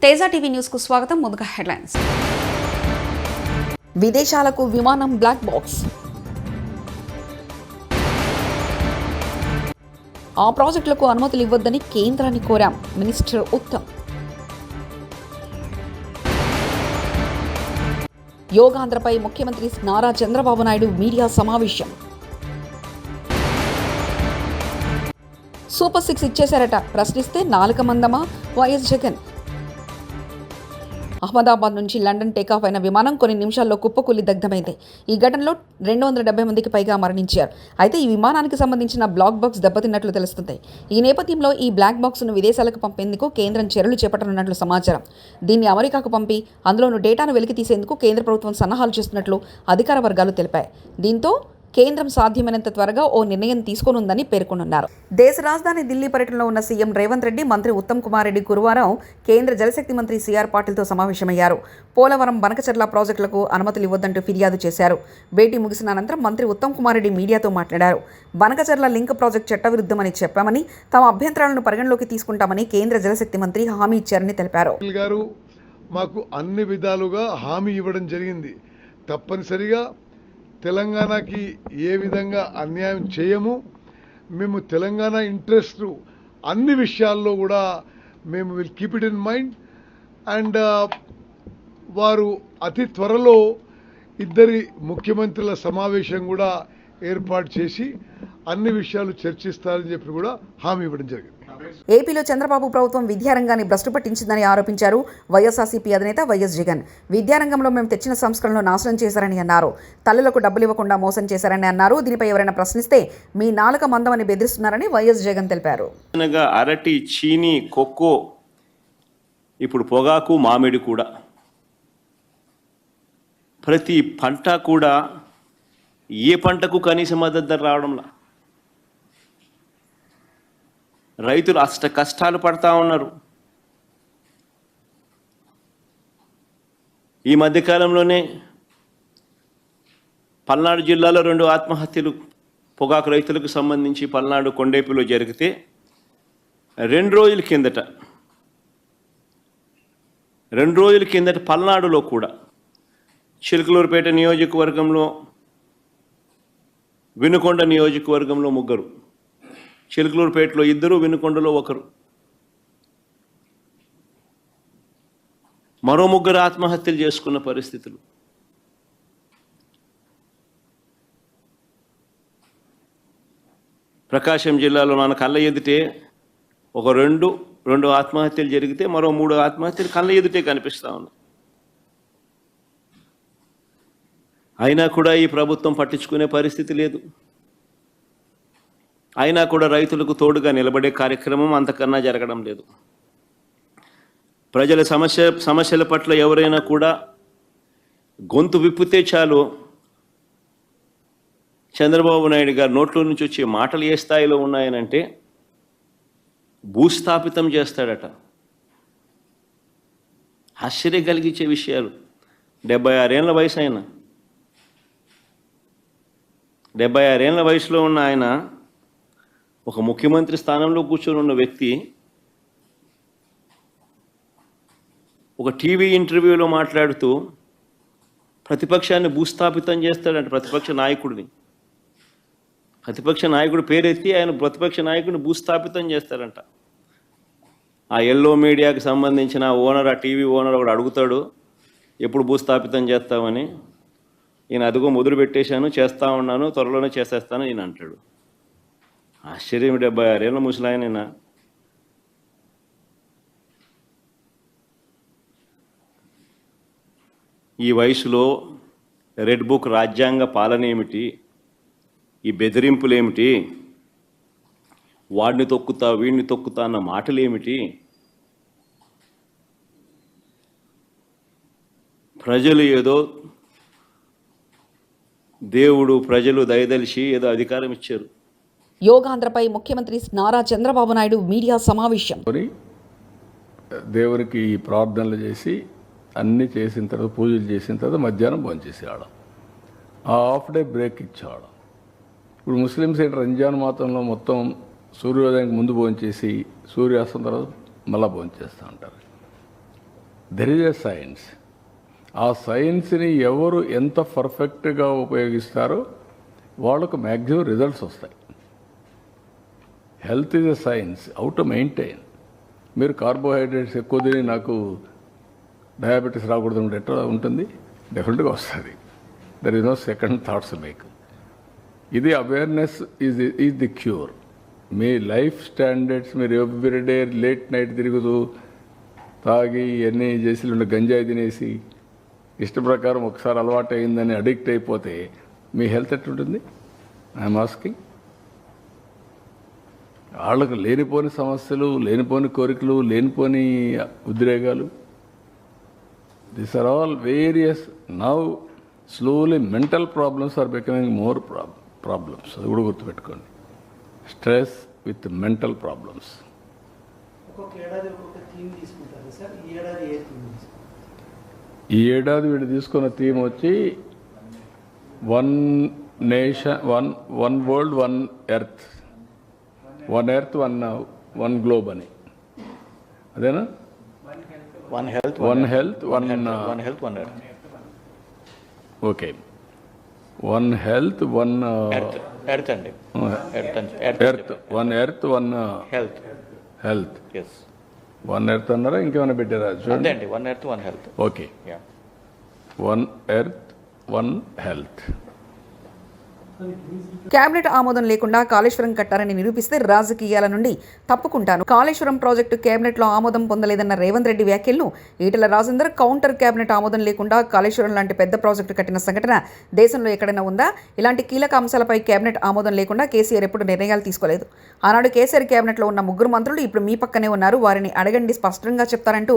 Teja TV news కు స్వాగతం. ముందుగా హెడ్లైన్స్. విదేశాలకు విమానం బ్లాక్ బాక్స్. ఆ ప్రాజెక్టులకు అనుమతులు ఇవ్వొద్దని కేంద్రాన్ని కోరాం. మినిస్టర్ ఉత్తమ్. యోగాంధ్రపై ముఖ్యమంత్రి నారా చంద్రబాబు నాయుడు మీడియా సమావేశం. సూపర్ 6 ఇచ్చేశారట, ప్రశ్నిస్తే నాలుక మందమా వైఎస్ జగన్. అహ్మదాబాద్ నుంచి లండన్ టేకాఫ్ అయిన విమానం కొన్ని నిమిషాల్లో కుప్పకూలి దగ్ధమైంది. ఈ ఘటనలో 270 మందికి పైగా మరణించారు. అయితే ఈ విమానానికి సంబంధించిన బ్లాక్ బాక్స్ దెబ్బతిన్నట్లు తెలుస్తుంది. ఈ నేపథ్యంలో ఈ బ్లాక్ బాక్స్ను విదేశాలకు పంపేందుకు కేంద్రం చర్యలు చేపట్టనున్నట్లు సమాచారం. దీన్ని అమెరికాకు పంపి అందులోని డేటాను వెలికి తీసేందుకు కేంద్ర ప్రభుత్వం సన్నాహాలు చేస్తున్నట్లు అధికార వర్గాలు తెలిపాయి. దీంతో కేంద్రం సాధ్యమైనంత త్వరగా ఓ నిర్ణయం తీసుకోనుందని పేర్కొన్నారు. దేశ రాజధాని ఢిల్లీ పర్యటనలో ఉన్న సీఎం రేవంత్ రెడ్డి, మంత్రి ఉత్తమ్ కుమార్ రెడ్డి గురువారం కేంద్ర జలశక్తి మంత్రి సిఆర్ పాటిల్తో సమావేశమయ్యారు. పోలవరం, బనకచెర్ల ప్రాజెక్టులకు అనుమతులు ఇవ్వొద్దంటూ ఫిర్యాదు చేశారు. భేటీ ముగిసిన అనంతరం మంత్రి ఉత్తమ్ కుమార్ రెడ్డి మీడియాతో మాట్లాడారు. బనకచెర్ల లింక్ ప్రాజెక్టు చట్టవిరుద్ధమని చెప్పామని, తమ అభ్యంతరాలను పరిగణలోకి తీసుకుంటామని కేంద్ర జలశక్తి మంత్రి హామీ ఇచ్చారని తెలిపారు. మాకు అన్ని విధాలుగా హామీ ఇవ్వడం జరిగింది. తప్పనిసరిగా తెలంగాణకి ఏ విధంగా అన్యాయం చేయము. మేము తెలంగాణ ఇంట్రెస్ట్ అన్ని విషయాల్లో కూడా మేము will keep it in mind. And వారు అతి త్వరలో ఇద్దరి ముఖ్యమంత్రుల సమావేశం కూడా ఏర్పాటు చేసి అన్ని విషయాలు చర్చిస్తారని చెప్పి కూడా హామీ ఇవ్వడం జరిగింది. ఏపీలో చంద్రబాబు ప్రభుత్వం విద్యారంగాన్ని భ్రష్టు పట్టించిందని ఆరోపించారు వైఎస్ఆర్సీపీ అధినేత వైఎస్ జగన్. విద్యారంగంలో మేము తెచ్చిన సంస్కరణలు నాశనం చేశారని అన్నారు. తల్లులకు డబ్బులు ఇవ్వకుండా మోసం చేశారని అన్నారు. దీనిపై ఎవరైనా ప్రశ్నిస్తే మీ నాలుక మందమని బెదిరిస్తున్నారని వైఎస్ జగన్ తెలిపారు. అరటి, చీని, కొక్కో, ఇప్పుడు పొగాకు, మామిడి కూడా ప్రతి పంట కూడా ఏ పంటకు కనీస మద్దతు ధర రావడంలా రైతులు అష్ట కష్టాలు పడతా ఉన్నారు. ఈ మధ్యకాలంలోనే పల్నాడు జిల్లాలో 2 ఆత్మహత్యలు పొగాకు రైతులకు సంబంధించి పల్నాడు కొండేపిలో జరిగితే 2 రోజుల కిందట పల్నాడులో కూడా చిలకలూరుపేట నియోజకవర్గంలో, వినుకొండ నియోజకవర్గంలో 3, చిలకలూరుపేటలో 2, వినుకొండలో 1, మరో 3 ఆత్మహత్యలు చేసుకున్న పరిస్థితులు. ప్రకాశం జిల్లాలో మన కళ్ళ ఎదుటే ఒక 2 ఆత్మహత్యలు జరిగితే మరో 3 ఆత్మహత్యలు కళ్ళ ఎదుటే కనిపిస్తూ ఉన్నాయి. అయినా కూడా ఈ ప్రభుత్వం పట్టించుకునే పరిస్థితి లేదు. అయినా కూడా రైతులకు తోడుగా నిలబడే కార్యక్రమం అంతకన్నా జరగడం లేదు. ప్రజల సమస్యల పట్ల ఎవరైనా కూడా గొంతు విప్పితే చాలు చంద్రబాబు నాయుడు గారు నోట్లో నుంచి వచ్చే మాటలు ఏ స్థాయిలో ఉన్నాయనంటే భూస్థాపితం చేస్తాడట. ఆశ్చర్యం కలిగించే విషయాలు. 76 ఏళ్ల వయసు ఆయన, 76 ఏళ్ల వయసులో ఉన్న ఆయన ఒక ముఖ్యమంత్రి స్థానంలో కూర్చొని ఉన్న వ్యక్తి ఒక టీవీ ఇంటర్వ్యూలో మాట్లాడుతూ ప్రతిపక్షాన్ని భూస్థాపితం చేస్తాడంట. ప్రతిపక్ష నాయకుడు పేరెత్తి ఆయన ప్రతిపక్ష నాయకుడిని భూస్థాపితం చేస్తాడంట. ఆ ఎల్లో మీడియాకి సంబంధించిన ఓనర్, ఆ టీవీ ఓనర్ ఒకడు అడుగుతాడు, ఎప్పుడు భూస్థాపితం చేస్తామని. ఈయన అదిగో మొదలు పెట్టేశాను, చేస్తూ ఉన్నాను, త్వరలోనే చేసేస్తాను ఈయన అంటాడు. ఆశ్చర్యం. 76 ఏళ్ళ ముసలాయనైనా ఈ వయసులో రెడ్ బుక్ రాజ్యాంగ పాలన ఏమిటి, ఈ బెదిరింపులేమిటి, వాడిని తొక్కుతా వీడిని తొక్కుతా అన్న మాటలేమిటి? ప్రజలు ఏదో దేవుడు ప్రజలు దయదలిచి ఏదో అధికారం ఇచ్చారు. యోగాంధ్రపై ముఖ్యమంత్రి నారా చంద్రబాబు నాయుడు మీడియా సమావేశం. దేవునికి ప్రార్థనలు చేసి అన్నీ చేసిన తర్వాత, పూజలు చేసిన తర్వాత మధ్యాహ్నం భోంచేసేవాళ్ళం. హాఫ్ డే బ్రేక్ ఇచ్చేవాళ్ళం. ఇప్పుడు ముస్లిమ్స్ ఏంటి, రంజాన్ మాతంలో మొత్తం సూర్యోదయానికి ముందు భోంచేసి సూర్యాస్తం తర్వాత మళ్ళీ భోంచేస్తూ ఉంటారు. There is a science. ఆ సైన్స్ని ఎవరు ఎంత పర్ఫెక్ట్గా ఉపయోగిస్తారో వాళ్ళకు మ్యాక్సిమం రిజల్ట్స్ వస్తాయి. Health is a science, how to maintain. మీరు కార్బోహైడ్రేట్స్ ఎక్కువ తిని నాకు డయాబెటీస్ రాకూడదు అంటే ఎట్లా ఉంటుంది? డెఫినెట్గా వస్తుంది. There is no second thoughts మీకు. ఇది అవేర్నెస్ ఈజ్ ది క్యూర్. మీ లైఫ్ స్టాండర్డ్స్ మీరు ఎవ్రీడే లేట్ నైట్ తిరుగుతూ తాగి ఎన్ని చేసి గంజాయి తినేసి ఇష్ట ప్రకారం ఒకసారి అలవాటు అయిందని అడిక్ట్ అయిపోతే మీ హెల్త్ ఎట్లుంటుంది? I'm asking. వాళ్ళకు లేనిపోని సమస్యలు, లేనిపోని కోరికలు, లేనిపోని ఉద్రేగాలు, these are all various. Now slowly mental problems are becoming more problems. అది కూడా గుర్తుపెట్టుకోండి. Stress with mental problems. ఈ ఏడాది వీడు తీసుకున్న థీమ్ వచ్చి one nation, one world, one earth. One earth, one globe అని. అదేనా? One health, one health, one health, one earth. Okay. One health, one earth అండి. Earth, one earth, one health. Health. Yes. One earth అన్నారా? ఇంకేమైనా పెట్టారా? చూడండి. అండి, one earth, one health. Okay. One earth, one health. Cabinet ఆమోదం లేకుండా కాళేశ్వరం కట్టారని నిరూపిస్తే రాజకీయాల నుండి తప్పుకుంటాను. కాళేశ్వరం ప్రాజెక్టు కేబినెట్లో ఆమోదం పొందలేదన్న రేవంత్ రెడ్డి వ్యాఖ్యలను ఈటెల రాజేందర్ కౌంటర్. కేబినెట్ ఆమోదం లేకుండా కాళేశ్వరం లాంటి పెద్ద ప్రాజెక్టు కట్టిన సంఘటన దేశంలో ఎక్కడైనా ఉందా? ఇలాంటి కీలక అంశాలపై కేబినెట్ ఆమోదం లేకుండా కేసీఆర్ ఎప్పుడు నిర్ణయాలు తీసుకోలేదు. ఆనాడు కేసీఆర్ కేబినెట్లో ఉన్న 3 మంత్రులు ఇప్పుడు మీ పక్కనే ఉన్నారు, వారిని అడగండి, స్పష్టంగా చెప్తారంటూ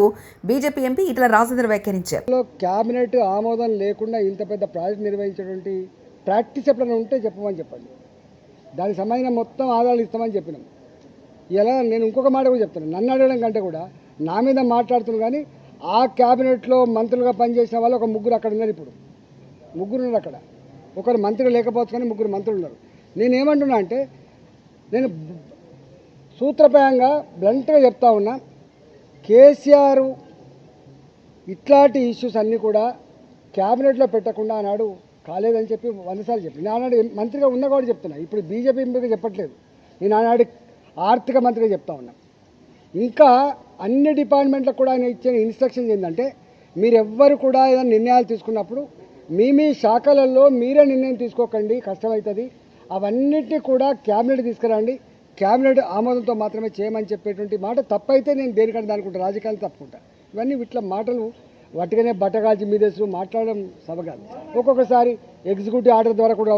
బీజేపీ ఎంపీ ఈటెల రాజేందర్ వ్యాఖ్యానించారు. కేబినెట్ ఆమోదం లేకుండా ఇంత పెద్ద ప్రాజెక్ట్ నిర్వహించేటువంటి ప్రాక్టీస్ ఎప్పుడైనా ఉంటే చెప్పమని చెప్పండి. దానికి సంబంధించిన మొత్తం ఆధారాలు ఇస్తామని చెప్పినాం. ఇలా నేను ఇంకొక మాట కూడా చెప్తాను. నన్ను అడగడం కంటే కూడా నా మీద మాట్లాడుతున్నాను. కానీ ఆ క్యాబినెట్లో మంత్రులుగా పనిచేసిన వాళ్ళు ఒక 3 అక్కడ ఉన్నారు. ఇప్పుడు 3 ఉన్నారు అక్కడ. ఒకరు మంత్రి లేకపోవచ్చు కానీ 3 మంత్రులు ఉన్నారు. నేనేమంటున్నా అంటే, నేను సూత్రప్రాయంగా బ్లంట్గా చెప్తా ఉన్నా, కేసీఆర్ ఇట్లాంటి ఇష్యూస్ అన్నీ కూడా క్యాబినెట్లో పెట్టకుండా ఆనాడు కాలేదని చెప్పి 100 సార్లు చెప్పి, నేను ఆనాడు మంత్రిగా ఉన్నా కూడా చెప్తున్నా. ఇప్పుడు బీజేపీ ఎంపీగా చెప్పట్లేదు. నేను ఆనాడు ఆర్థిక మంత్రిగా చెప్తా ఉన్నా. ఇంకా అన్ని డిపార్ట్మెంట్లకు కూడా ఆయన ఇచ్చిన ఇన్స్ట్రక్షన్స్ ఏంటంటే, మీరెవ్వరు కూడా ఏదైనా నిర్ణయాలు తీసుకున్నప్పుడు మీ శాఖలలో మీరే నిర్ణయం తీసుకోకండి, కష్టమవుతుంది. అవన్నిటినీ కూడా క్యాబినెట్ తీసుకురండి, క్యాబినెట్ ఆమోదంతో మాత్రమే చేయమని చెప్పేటువంటి మాట తప్పైతే నేను దేనికంటే అనుకుంటా, రాజకీయాలు తప్పుకుంటా. ఇవన్నీ ఇట్లా మాటలు వట్టిగానే బట్టగాల్చి మీదేసు మాట్లాడడం సభగాదు. ఒక్కొక్కసారి ఎగ్జిక్యూటివ్ ఆర్డర్ ద్వారా కూడా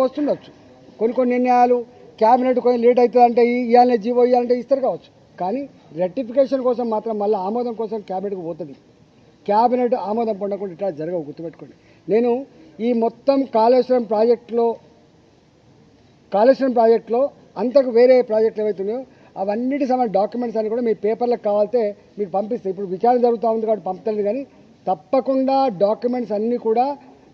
వస్తుండొచ్చు. కొన్ని నిర్ణయాలు క్యాబినెట్ కొంచెం లేట్ అవుతుందంటే ఇవ్వాలనే జీవో ఇవ్వాలంటే ఇస్తారు కావచ్చు. కానీ రెక్టిఫికేషన్ కోసం మాత్రం మళ్ళీ ఆమోదం కోసం క్యాబినెట్కి పోతుంది. క్యాబినెట్ ఆమోదం పొందకుండా ఇట్లా జరగవు, గుర్తుపెట్టుకోండి. నేను ఈ మొత్తం కాళేశ్వరం ప్రాజెక్టులో అంతకు వేరే ప్రాజెక్టులు ఏవైతున్నాయో అవన్నిటి సంబంధించిన డాక్యుమెంట్స్ అన్ని కూడా మీ పేపర్లకు కావాలితే మీకు పంపిస్తాయి. ఇప్పుడు విచారణ జరుగుతూ ఉంది కాబట్టి పంపుతుంది. కానీ తప్పకుండా డాక్యుమెంట్స్ అన్నీ కూడా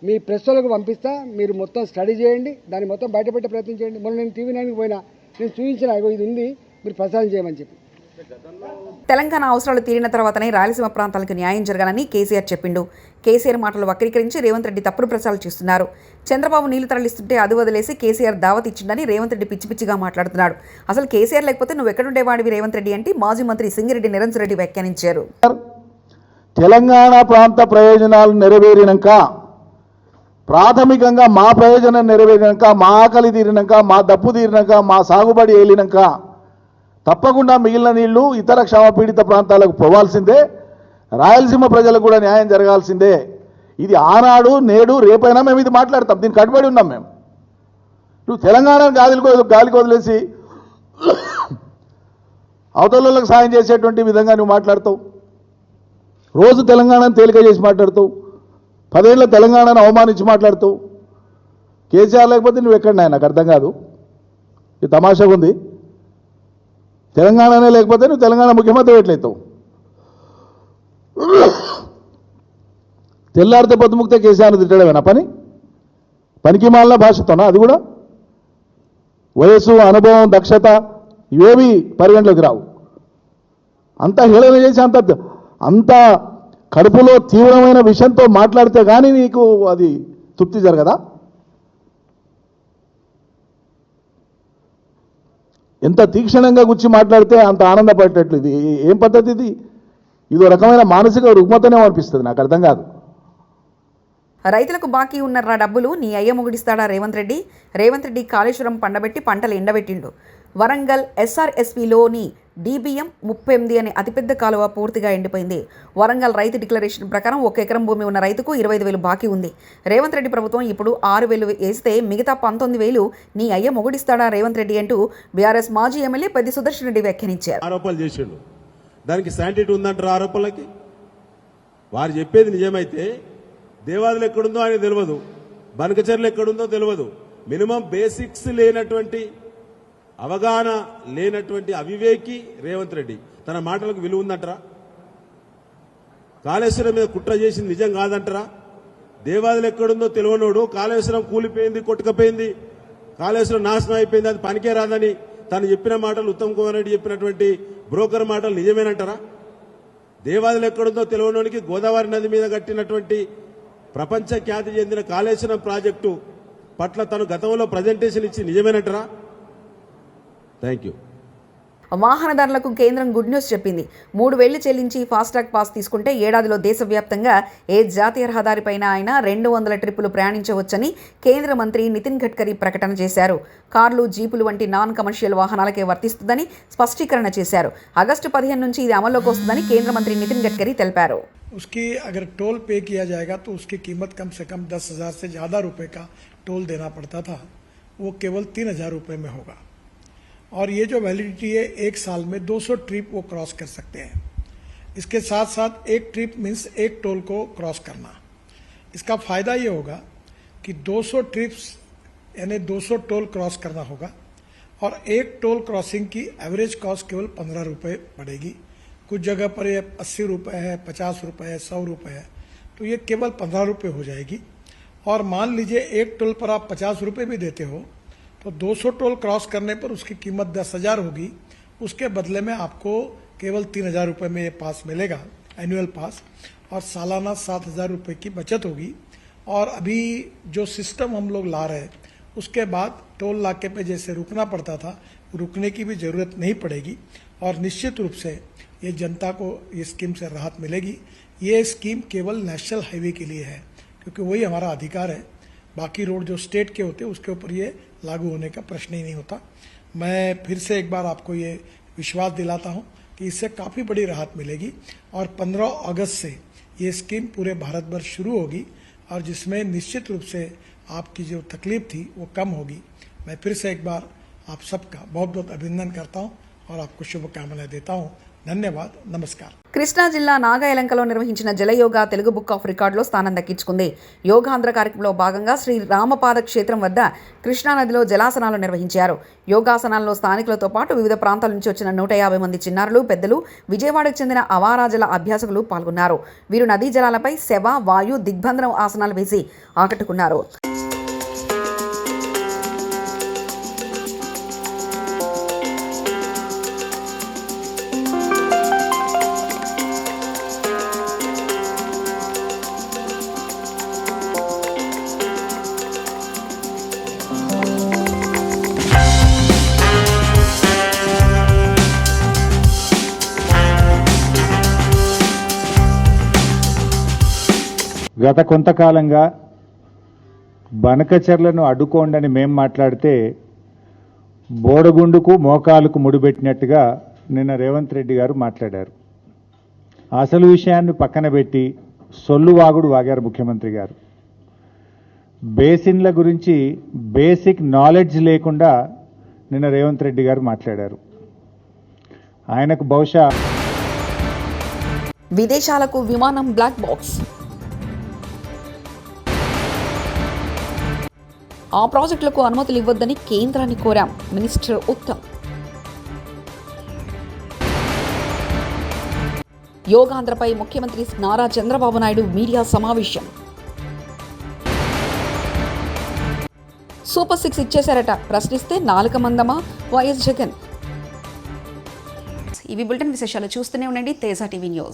మీ ప్రెస్ వాళ్ళకు పంపిస్తా. మీరు మొత్తం స్టడీ చేయండి, దాన్ని మొత్తం బయటపెట్టే ప్రయత్నం చేయండి. మొన్న నేను టీవీ 9కి పోయినా, నేను చూపించిన ఇది ఉంది, మీరు ప్రసారం చేయమని చెప్పి. తెలంగాణ అవసరాలు తీరిన తర్వాతనే రాయలసీమ ప్రాంతాలకు న్యాయం జరగాలని కేసీఆర్ చెప్పిండు. కేసీఆర్ మాటలు వక్రీకరించి రేవంత్ రెడ్డి తప్పుడు ప్రచారాలు చేస్తున్నారు. చంద్రబాబు నీళ్లు తరలిస్తుంటే అది వదిలేసి కేసీఆర్ దావత్ ఇచ్చిండని రేవంత్ రెడ్డి పిచ్చి పిచ్చిగా మాట్లాడుతున్నాడు. అసలు కేసీఆర్ లేకపోతే నువ్వు ఎక్కడుండేవాడివి రేవంత్ రెడ్డి అంటే మాజీ మంత్రి సింగిరెడ్డి నిరంజన్ రెడ్డి వ్యాఖ్యానించారు. తెలంగాణ ప్రాంత ప్రయోజనాలు నెరవేరినాక, ప్రాథమికంగా మా ప్రయోజనం నెరవేరినాక, మా ఆకలి తీరినాక, మా దప్పు తీరినాక, మా సాగుబడి ఏలినాక తప్పకుండా మిగిలిన నీళ్లు ఇతర క్షామపీడిత ప్రాంతాలకు పోవాల్సిందే. రాయలసీమ ప్రజలకు కూడా న్యాయం జరగాల్సిందే. ఇది ఆనాడు, నేడు, రేపైనా మేము ఇది మాట్లాడతాం. దీనికి కట్టుబడి ఉన్నాం మేము. నువ్వు తెలంగాణను గాలికి వదిలేసి అవతలకు సాయం చేసేటువంటి విధంగా నువ్వు మాట్లాడతావు. రోజు తెలంగాణను తేలిక చేసి మాట్లాడతావు. 10 ఏళ్ళ తెలంగాణను అవమానించి మాట్లాడతావు. కేసీఆర్ లేకపోతే నువ్వు ఎక్కడన్నా నాకు అర్థం కాదు. ఇది తమాషాగా ఉంది. తెలంగాణనే లేకపోతే నువ్వు తెలంగాణ ముఖ్యమంత్రి ఎట్లయితావు? తెల్లారితే పొద్దుముక్తే కేసీఆర్ను తిట్టడమేనా పనికి మాలిన భాషతోనా? అది కూడా వయస్సు, అనుభవం, దక్షత ఇవేవి పరిగణలోకి రావు. అంత హేళన చేసి అంత కడుపులో తీవ్రమైన విషయంతో మాట్లాడితే కానీ నీకు అది తృప్తి జరగదా? ఎంత తీక్షణంగా గుచ్చి మాట్లాడితే అంత ఆనందపడేటట్లు. ఇది ఏం పద్ధతి ఇది? ఇదో రకమైన మానసిక రుగ్మతనే అనిపిస్తుంది, నాకు అర్థం కాదు. రైతులకు బాకీ ఉన్న డబ్బులు నీ అయ్య ముగిడిస్తాడా రేవంత్ రెడ్డి? రేవంత్ రెడ్డి కాళేశ్వరం పండబెట్టి పంటలు ఎండబెట్టిండు. వరంగల్ SRSPలోని DBM 38 అనే అతిపెద్ద కాలువ పూర్తిగా ఎండిపోయింది. వరంగల్ రైతు డిక్లరేషన్ ప్రకారం 1 ఎకరం భూమి ఉన్న రైతుకు 25,000 బాకీ ఉంది. రేవంత్ రెడ్డి ప్రభుత్వం ఇప్పుడు 6,000 వేస్తే మిగతా 19,000 నీ అయ్య మొగుడిస్తాడా రేవంత్ రెడ్డి అంటూ బీఆర్ఎస్ మాజీ ఎమ్మెల్యే పెద్ది సుదర్శన్ రెడ్డి వ్యాఖ్యానించారు. ఆరోపణలు చేసిండు, దానికి శాంటిటీ ఉందంటారు ఆరోపణలకి. వారు చెప్పేది నిజమైతే దేవాదులు ఎక్కడుందో ఆయన తెలియదు, బనకచర్లు ఎక్కడుందో తెలియదు. మినిమం బేసిక్స్ లేనటువంటి, అవగాహన లేనటువంటి అవివేకి రేవంత్ రెడ్డి. తన మాటలకు విలువ ఉందంటారా? కాళేశ్వరం మీద కుట్ర చేసింది నిజం కాదంటారా? దేవాదులు ఎక్కడుందో తెలియనోడు కాళేశ్వరం కూలిపోయింది, కొట్టుకపోయింది, కాళేశ్వరం నాశనం అయిపోయింది, అది పనికే రాదని తను చెప్పిన మాటలు, ఉత్తమ్ కుమార్ రెడ్డి చెప్పినటువంటి బ్రోకర్ మాటలు నిజమేనంటారా? దేవాదులు ఎక్కడుందో తెలియనోనికి గోదావరి నది మీద కట్టినటువంటి ప్రపంచ ఖ్యాతి చెందిన కాళేశ్వరం ప్రాజెక్టు పట్ల తను గతంలో ప్రజెంటేషన్ ఇచ్చి నిజమేనంటారా? Thank you. వాహనదారులకు కేంద్రం గుడ్ న్యూస్ చెప్పింది. 3,000 చెల్లించి ఫాస్టాగ్ పాస్ తీసుకుంటే ఏడాదిలో దేశవ్యాప్తంగా ఏ జాతీయ రహదారిపైన అయినా 200 ట్రిప్పులు ప్రయాణించవచ్చని కేంద్ర మంత్రి నితిన్ గడ్కరీ ప్రకటన చేశారు. కార్లు, జీపులు వంటి నాన్ కమర్షియల్ వాహనాలకే వర్తిస్తుందని స్పష్టీకరణ చేశారు. ఆగస్టు 15 నుంచి ఇది అమల్లోకి వస్తుందని కేంద్ర మంత్రి నితిన్ గడ్కరీ తెలిపారు. उसकी अगर टोल पे किया जाएगा तो उसकी कीमत कम से कम 10,000 से ज़्यादा रुपए का टोल देना पड़ता था, वो केवल 3,000 रुपये में होगा. और ये जो वैलिडिटी है 1 साल में 200 ट्रिप वो क्रॉस कर सकते हैं. इसके साथ साथ एक ट्रिप मीन्स एक टोल को क्रॉस करना. इसका फ़ायदा ये होगा कि 200 ट्रिप्स यानी 200 टोल क्रॉस करना होगा और एक टोल क्रॉसिंग की एवरेज कॉस्ट केवल 15 रुपये पड़ेगी. कुछ जगह पर ये 80 रुपये है, 50 रुपये है, 100 रुपये है, तो ये केवल 15 रुपये हो जाएगी. और मान लीजिए एक टोल पर आप 50 रुपये भी देते हो तो 200 टोल क्रॉस करने पर उसकी कीमत 10,000 होगी. उसके बदले में आपको केवल 3,000 रुपये में ये पास मिलेगा, एनुअल पास, और सालाना 7,000 रुपये की बचत होगी. और अभी जो सिस्टम हम लोग ला रहे हैं उसके बाद टोल नाके पे जैसे रुकना पड़ता था, रुकने की भी ज़रूरत नहीं पड़ेगी. और निश्चित रूप से ये जनता को ये स्कीम से राहत मिलेगी. ये स्कीम केवल नेशनल हाईवे के लिए है क्योंकि वही हमारा अधिकार है. बाकी रोड जो स्टेट के होते हैं उसके ऊपर ये लागू होने का प्रश्न ही नहीं होता. मैं फिर से एक बार आपको ये विश्वास दिलाता हूँ कि इससे काफ़ी बड़ी राहत मिलेगी. और 15 अगस्त से ये स्कीम पूरे भारत भर शुरू होगी और जिसमें निश्चित रूप से आपकी जो तकलीफ थी वो कम होगी. मैं फिर से एक बार आप सबका बहुत बहुत अभिनंदन करता हूँ और आपको शुभकामनाएं देता हूँ. ధన్యవాద్, నమస్కారం. కృష్ణా జిల్లా నాగాయలంకలో నిర్వహించిన జలయోగా తెలుగు బుక్ ఆఫ్ రికార్డులో స్థానం దక్కించుకుంది. యోగాంధ్ర కార్యక్రమంలో భాగంగా శ్రీ రామపాద క్షేత్రం వద్ద కృష్ణానదిలో జలాసనాలు నిర్వహించారు. యోగాసనాల్లో స్థానికులతో పాటు వివిధ ప్రాంతాల నుంచి వచ్చిన 150 మంది చిన్నారులు, పెద్దలు, విజయవాడకు చెందిన అవారాజల అభ్యాసకులు పాల్గొన్నారు. వీరు నదీ జలాలపై శవ, వాయు, దిగ్బంధనం ఆసనాలు వేసి ఆకట్టుకున్నారు. గత కొంతకాలంగా బనకచెర్లను అడ్డుకోండని మేం మాట్లాడితే బోడగుండుకు మోకాలకు ముడిపెట్టినట్టుగా నిన్న రేవంత్ రెడ్డి గారు మాట్లాడారు. అసలు విషయాన్ని పక్కన పెట్టి సొల్లువాగుడు వాగారు ముఖ్యమంత్రి గారు. బేసిన్ల గురించి బేసిక్ నాలెడ్జ్ లేకుండా నిన్న రేవంత్ రెడ్డి గారు మాట్లాడారు. ఆయనకు బహుశా విదేశాలకు విమానం బ్లాక్ బాక్స్. ఆ ప్రాజెక్టులకు అనుమతులు ఇవ్వొద్దని కేంద్రాన్ని కోరాం. మినిస్టర్ ఉత్తమ్. యోగాంధ్రపై ముఖ్యమంత్రి నారా చంద్రబాబు నాయుడు మీడియా సమావేశం. సూపర్ 6 ఇచ్చేశారట, ప్రశ్నిస్తే నాలుక మందమా వైఎస్ జగన్. ఇవి బులెటిన్ విశేషాలు. చూస్తూనే ఉండండి తేజ టీవీ న్యూస్.